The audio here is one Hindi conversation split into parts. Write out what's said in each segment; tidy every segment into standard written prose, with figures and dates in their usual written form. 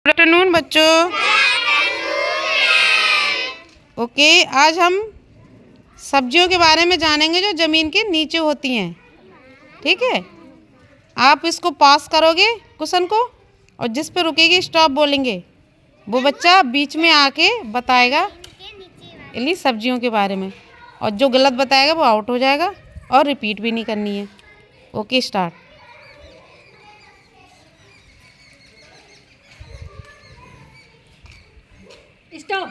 गुड आफ्टरनून बच्चों। ओके, आज हम सब्जियों के बारे में जानेंगे जो ज़मीन के नीचे होती हैं। ठीक है, आप इसको पास करोगे क्वेश्चन को, और जिस पे रुकेगी स्टॉप बोलेंगे, वो बच्चा बीच में आके बताएगा इन्हीं सब्जियों के बारे में, और जो गलत बताएगा वो आउट हो जाएगा और रिपीट भी नहीं करनी है। Okay, start. स्टॉप।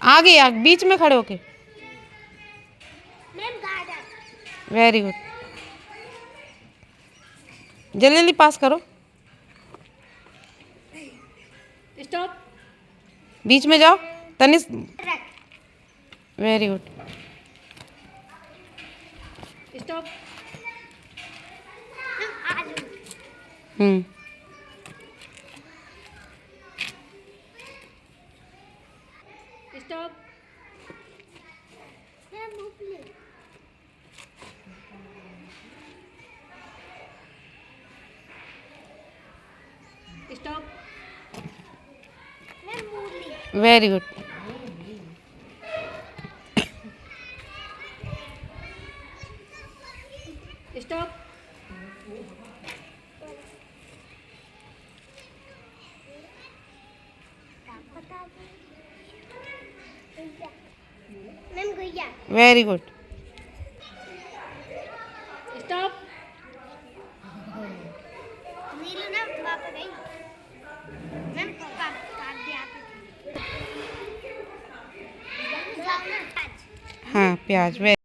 आगे बीच में खड़े होके। वेरी गुड, जल्दी जल्दी पास करो। स्टॉप। बीच में जाओ Tanish. Very good. Stop. Hmm stop. Stop. Very good. Stop. Very good. Stop. हाँ, प्याज। वेरी